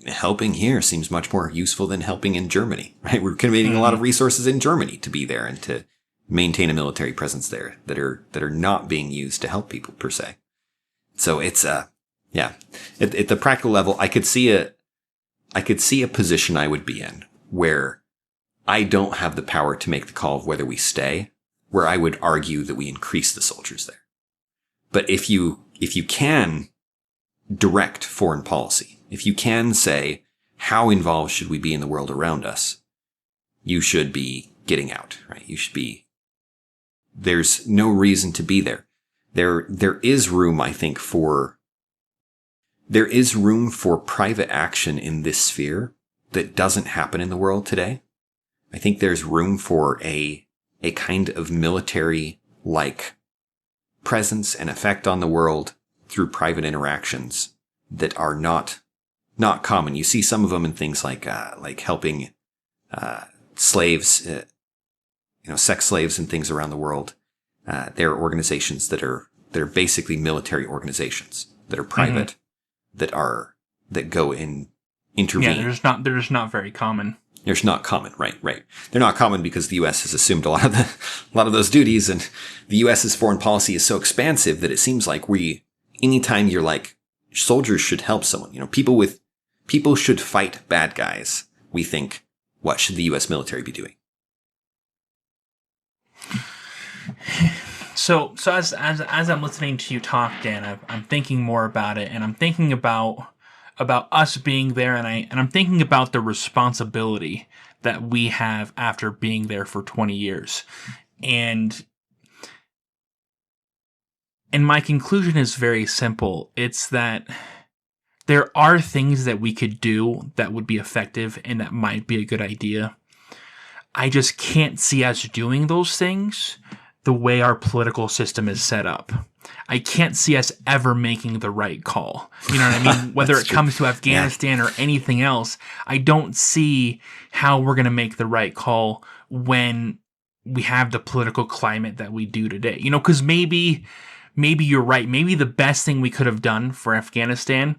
A: helping here seems much more useful than helping in Germany, right? We're committing a lot of resources in Germany to be there and to maintain a military presence there that are not being used to help people per se. So it's at the practical level, I could see a position I would be in where I don't have the power to make the call of whether we stay, where I would argue that we increase the soldiers there. But if you can direct foreign policy, if you can say, how involved should we be in the world around us? You should be getting out, right? There's no reason to be there. There is room, I think, there is room for private action in this sphere that doesn't happen in the world today. I think there's room for a kind of military-like presence and effect on the world through private interactions that are not common. You see some of them in things like helping slaves, sex slaves and things around the world. There are organizations that are basically military organizations that are private, that go in intervene.
B: Yeah, they're just not very common.
A: They're just not common, right? They're not common because the U.S. has assumed a lot of those duties, and the U.S.'s foreign policy is so expansive that it seems like anytime you're like, soldiers should help someone, people should fight bad guys. We think, what should the U.S. military be doing?
B: So as I'm listening to you talk, Dan, I'm thinking more about it, and I'm thinking about us being there, and I'm thinking about the responsibility that we have after being there for 20 years. And my conclusion is very simple. It's that there are things that we could do that would be effective and that might be a good idea. I just can't see us doing those things the way our political system is set up. I can't see us ever making the right call. You know what I mean? Whether it comes to Afghanistan or anything else, I don't see how we're going to make the right call when we have the political climate that we do today. Because maybe you're right. Maybe the best thing we could have done for Afghanistan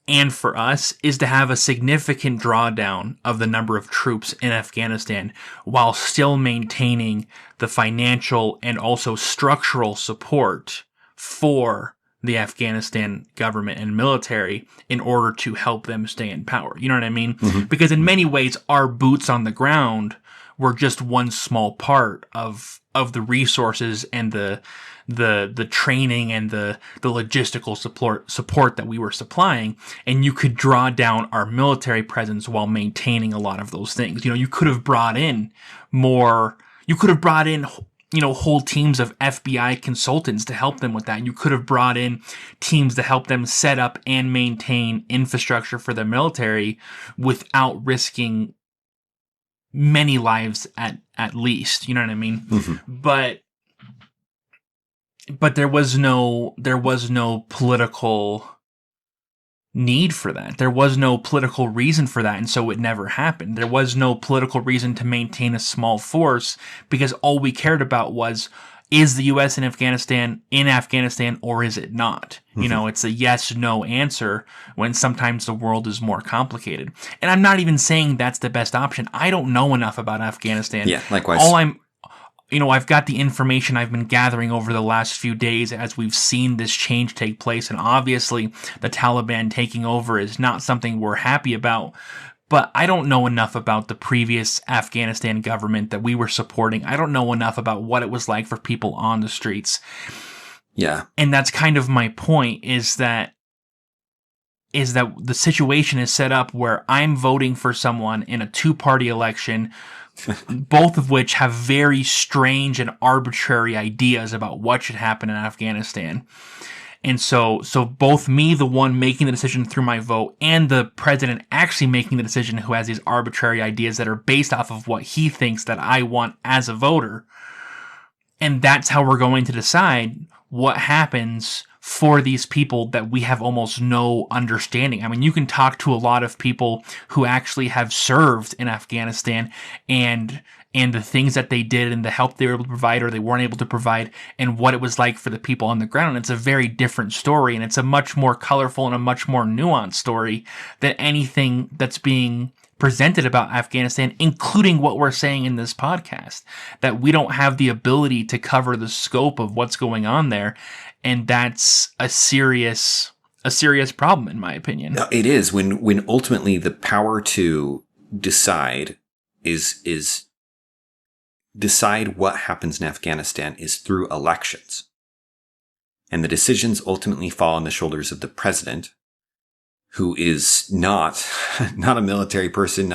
B: and for us is to have a significant drawdown of the number of troops in Afghanistan while still maintaining the financial and also structural support for the Afghanistan government and military in order to help them stay in power. You know what I mean? Mm-hmm. Because in many ways, our boots on the ground were just one small part of the resources and the training and the logistical support that we were supplying, and you could draw down our military presence while maintaining a lot of those things. You could have brought in whole teams of FBI consultants to help them with that. You could have brought in teams to help them set up and maintain infrastructure for the military without risking many lives at least. You know what I mean? Mm-hmm. But there was no political need for that. There was no political reason for that, and so it never happened. There was no political reason to maintain a small force because all we cared about was, is the U.S. in Afghanistan, or is it not? You know, it's a yes-no answer when sometimes the world is more complicated. And I'm not even saying that's the best option. I don't know enough about Afghanistan.
A: Yeah, likewise.
B: I've got the information I've been gathering over the last few days as we've seen this change take place. And obviously, the Taliban taking over is not something we're happy about. But I don't know enough about the previous Afghanistan government that we were supporting. I don't know enough about what it was like for people on the streets.
A: Yeah.
B: And that's kind of my point, is that the situation is set up where I'm voting for someone in a two-party election, both of which have very strange and arbitrary ideas about what should happen in Afghanistan. And so both me, the one making the decision through my vote, and the president actually making the decision, who has these arbitrary ideas that are based off of what he thinks that I want as a voter. And that's how we're going to decide what happens for these people that we have almost no understanding. I mean, you can talk to a lot of people who actually have served in Afghanistan and the things that they did and the help they were able to provide or they weren't able to provide and what it was like for the people on the ground. And it's a very different story, and it's a much more colorful and a much more nuanced story than anything that's being presented about Afghanistan, including what we're saying in this podcast, that we don't have the ability to cover the scope of what's going on there. And that's a serious problem, in my opinion.
A: No, it is when ultimately the power to decide is decide what happens in Afghanistan is through elections. And the decisions ultimately fall on the shoulders of the president, who is not a military person,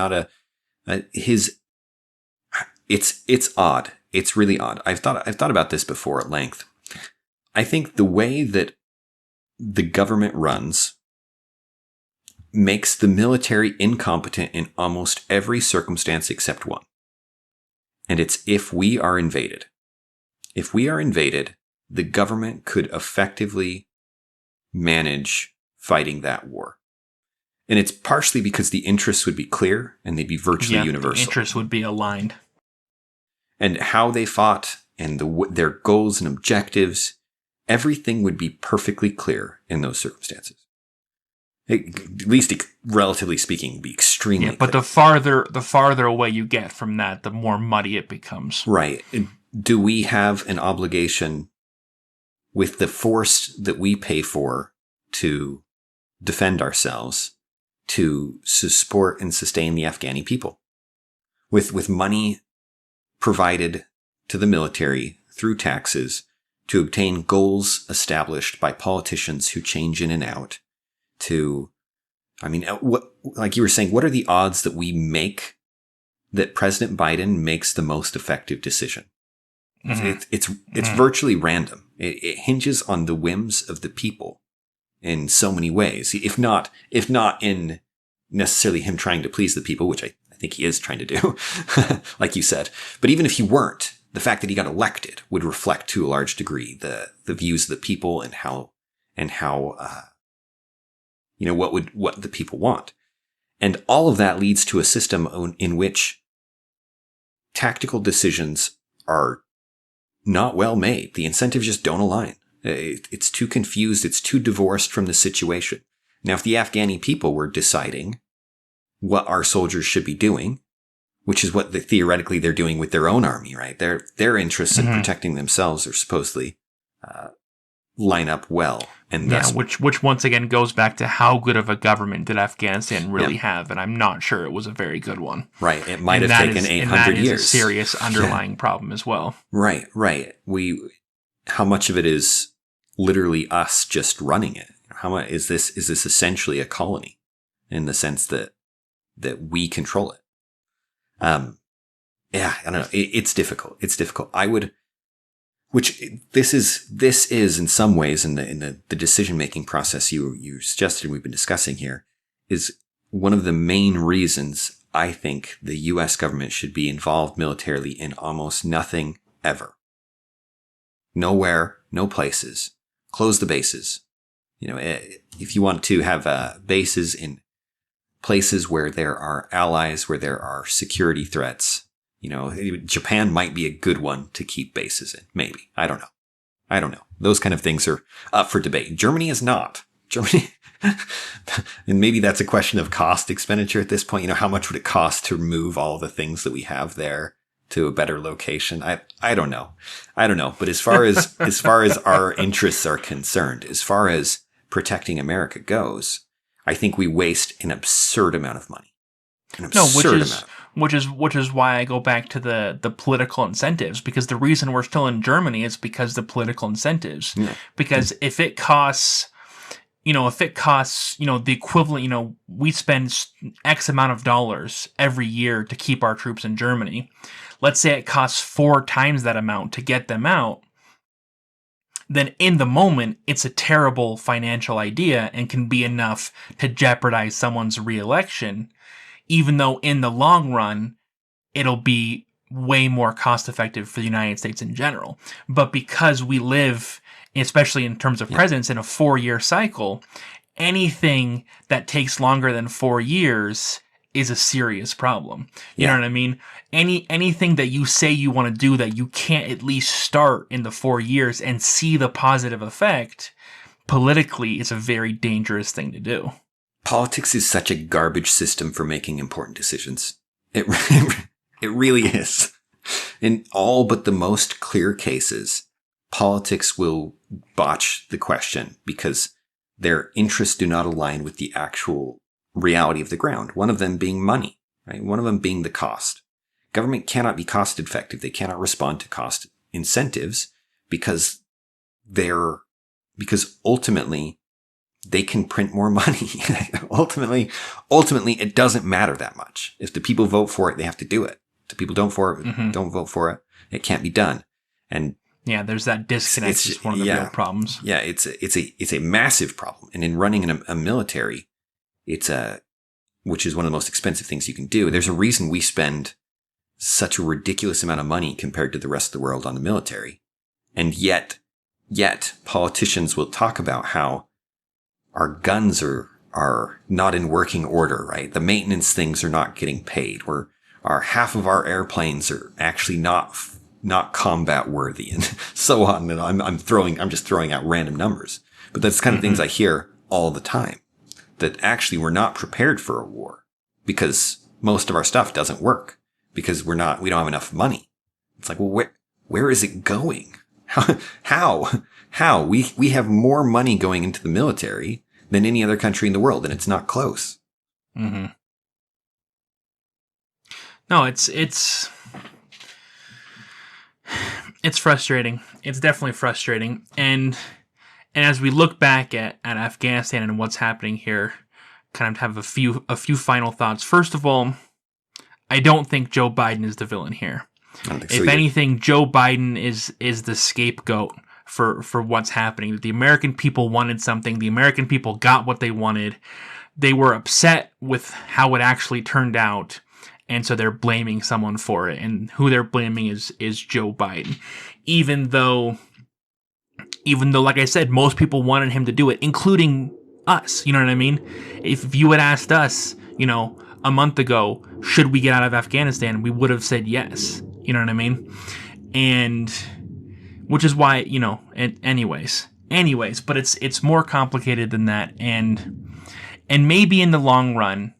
A: it's odd. It's really odd. I've thought about this before at length. I think the way that the government runs makes the military incompetent in almost every circumstance except one. And it's if we are invaded. If we are invaded, the government could effectively manage fighting that war. And it's partially because the interests would be clear and they'd be virtually universal.
B: The interests would be aligned.
A: And how they fought and their goals and objectives, everything would be perfectly clear in those circumstances. At least, relatively speaking, be extremely
B: but
A: clear.
B: the farther away you get from that, the more muddy it becomes.
A: Right. Do we have an obligation with the force that we pay for to defend ourselves to support and sustain the Afghani people? With money provided to the military through taxes to obtain goals established by politicians who change in and out, like you were saying, what are the odds that we make that President Biden makes the most effective decision? Mm-hmm. It's virtually random. It hinges on the whims of the people in so many ways. If not in necessarily him trying to please the people, which I think he is trying to do, like you said. But even if he weren't, the fact that he got elected would reflect to a large degree the views of the people and how what the people want. And all of that leads to a system in which tactical decisions are not well made. The incentives just don't align. It's too confused. It's too divorced from the situation. Now, if the Afghani people were deciding what our soldiers should be doing, which is what theoretically they're doing with their own army, right? Their interests in protecting themselves are supposedly line up well. And
B: which once again goes back to how good of a government did Afghanistan really have, and I'm not sure it was a very good one.
A: Right. It might have taken 800 years. And that is a
B: serious underlying problem as well.
A: Right. How much of it is literally us just running it? How much is this essentially a colony in the sense that we control it? I don't know. It's difficult. This is in some ways in the decision-making process you suggested we've been discussing here is one of the main reasons I think the U.S. government should be involved militarily in almost nothing ever. Nowhere, no places. Close the bases. If you want to have bases in places where there are allies, where there are security threats, Japan might be a good one to keep bases in. Maybe. I don't know. Those kind of things are up for debate. Germany is not. Germany, and maybe that's a question of cost expenditure at this point. How much would it cost to move all the things that we have there to a better location? I don't know. But as far as our interests are concerned, as far as protecting America goes, I think we waste an absurd amount of money.
B: Which is why I go back to the political incentives, because the reason we're still in Germany is because the political incentives. Yeah. Because if it costs, the equivalent, we spend X amount of dollars every year to keep our troops in Germany. Let's say it costs 4 times that amount to get them out. Then in the moment, it's a terrible financial idea and can be enough to jeopardize someone's reelection, even though in the long run, it'll be way more cost effective for the United States in general. But because we live, especially in terms of presidents, in a 4-year cycle, anything that takes longer than 4 years is a serious problem. You know what I mean? Anything that you say you want to do that you can't at least start in the 4 years and see the positive effect, politically is a very dangerous thing to do.
A: Politics is such a garbage system for making important decisions. It really is. In all but the most clear cases, politics will botch the question because their interests do not align with the actual reality of the ground. One of them being money, right? One of them being the cost. Government cannot be cost effective. They cannot respond to cost incentives because ultimately they can print more money. ultimately, it doesn't matter that much. If the people vote for it, they have to do it. If the people don't vote for it, it can't be done. And
B: there's that disconnect. It's one of the real problems.
A: Yeah, it's a massive problem. And in running a military, which is one of the most expensive things you can do. There's a reason we spend such a ridiculous amount of money compared to the rest of the world on the military. And yet politicians will talk about how our guns are not in working order, right? The maintenance things are not getting paid. Our half of our airplanes are actually not combat worthy and so on. And I'm just throwing out random numbers, but that's the kind of things I hear all the time, that actually we're not prepared for a war because most of our stuff doesn't work because we don't have enough money. It's like, well, where is it going? How? We have more money going into the military than any other country in the world, and it's not close.
B: Mm-hmm. No, it's frustrating. It's definitely frustrating. And as we look back at Afghanistan and what's happening here, kind of have a few final thoughts. First of all, I don't think Joe Biden is the villain here. If anything, Joe Biden is the scapegoat for what's happening. The American people wanted something. The American people got what they wanted. They were upset with how it actually turned out, and so they're blaming someone for it. And who they're blaming is Joe Biden. Even though, like I said, most people wanted him to do it, including us. You know what I mean? If you had asked us, a month ago, should we get out of Afghanistan, we would have said yes. You know what I mean? And which is why, anyways, but it's more complicated than that. And maybe in the long run,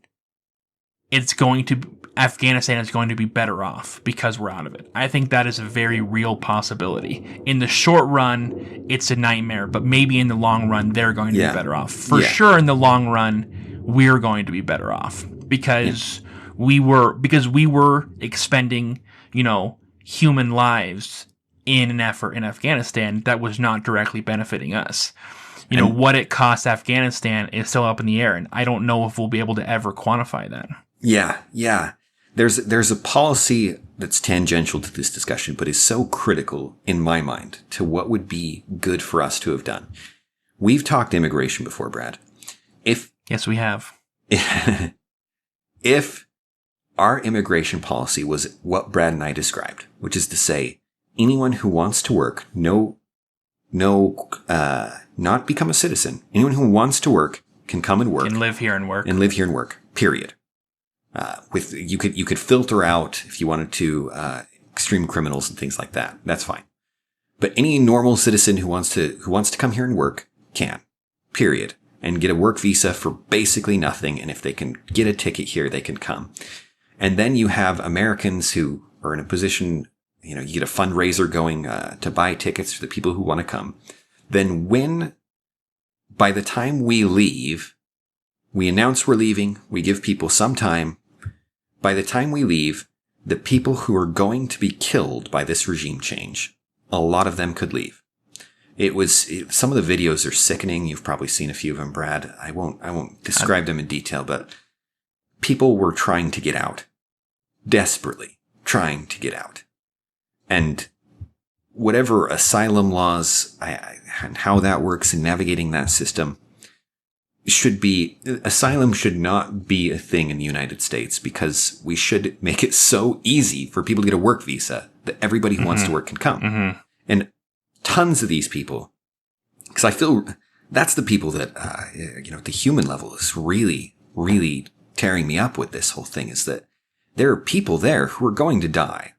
B: Afghanistan is going to be better off because we're out of it. I think that is a very real possibility. In the short run, it's a nightmare, but maybe in the long run, they're going to be better off. For sure, in the long run, we're going to be better off because we were expending, human lives in an effort in Afghanistan that was not directly benefiting us. What it costs Afghanistan is still up in the air, and I don't know if we'll be able to ever quantify that.
A: Yeah. There's a policy that's tangential to this discussion, but is so critical in my mind to what would be good for us to have done. We've talked immigration before, Brad.
B: Yes, we have.
A: If our immigration policy was what Brad and I described, which is to say, anyone who wants to work, no not become a citizen. Anyone who wants to work can come and work.
B: Can live here and work.
A: And live here and work, period. You could filter out, if you wanted to, extreme criminals and things like that. That's fine. But any normal citizen who wants to come here and work can, period. And get a work visa for basically nothing. And if they can get a ticket here, they can come. And then you have Americans who are in a position, you get a fundraiser going to buy tickets for the people who want to come. Then by the time we leave, we announce we're leaving, we give people some time. By the time we leave, the people who are going to be killed by this regime change, a lot of them could leave. Some of the videos are sickening. You've probably seen a few of them, Brad. I won't describe them in detail, but people were trying to get out. Desperately trying to get out. And whatever asylum laws and how that works in navigating that system asylum should not be a thing in the United States, because we should make it so easy for people to get a work visa that everybody who wants to work can come. Mm-hmm. And tons of these people, because I feel that's the people that, at the human level is really, really tearing me up with this whole thing, is that there are people there who are going to die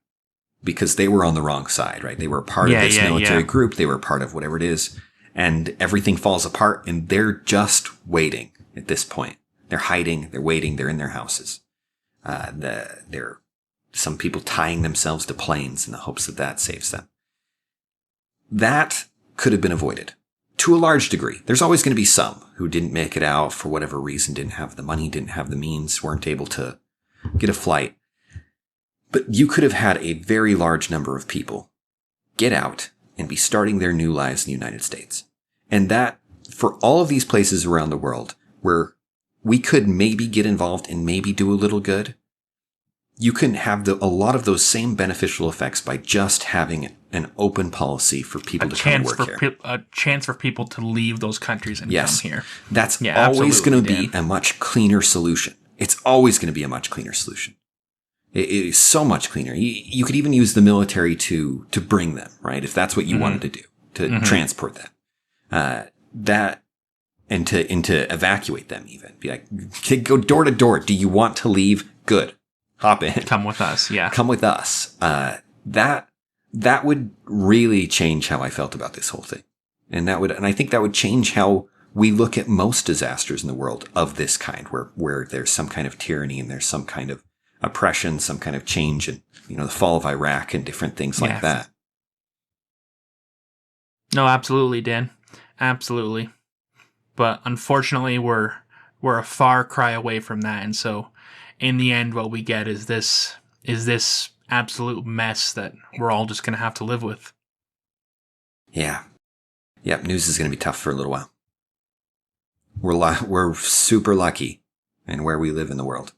A: because they were on the wrong side, right? They were a part of this military group. They were a part of whatever it is. And everything falls apart, and they're just waiting at this point. They're hiding. They're waiting. They're in their houses. There are some people tying themselves to planes in the hopes that saves them. That could have been avoided to a large degree. There's always going to be some who didn't make it out for whatever reason, didn't have the money, didn't have the means, weren't able to get a flight. But you could have had a very large number of people get out and be starting their new lives in the United States. And that, for all of these places around the world where we could maybe get involved and maybe do a little good, you can have a lot of those same beneficial effects by just having an open policy for people to come and work here.
B: A chance for people to leave those countries and come here.
A: That's always going to be a much cleaner solution. It's always going to be a much cleaner solution. It is so much cleaner. You could even use the military to bring them, right? If that's what you wanted to do, to transport them. And to evacuate them even. Be like, go door to door. Do you want to leave? Good. Hop in.
B: Come with us. Yeah.
A: Come with us. That would really change how I felt about this whole thing. And I think that would change how we look at most disasters in the world of this kind, where there's some kind of tyranny and there's some kind of oppression, some kind of change, and the fall of Iraq and different things like that.
B: No, absolutely, Dan. Absolutely. But unfortunately, we're a far cry away from that, and so in the end, what we get is this absolute mess that we're all just going to have to live with.
A: Yeah. Yep. News is going to be tough for a little while. We're super lucky in where we live in the world.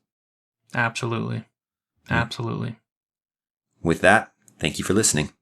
B: Absolutely. Absolutely.
A: With that, thank you for listening.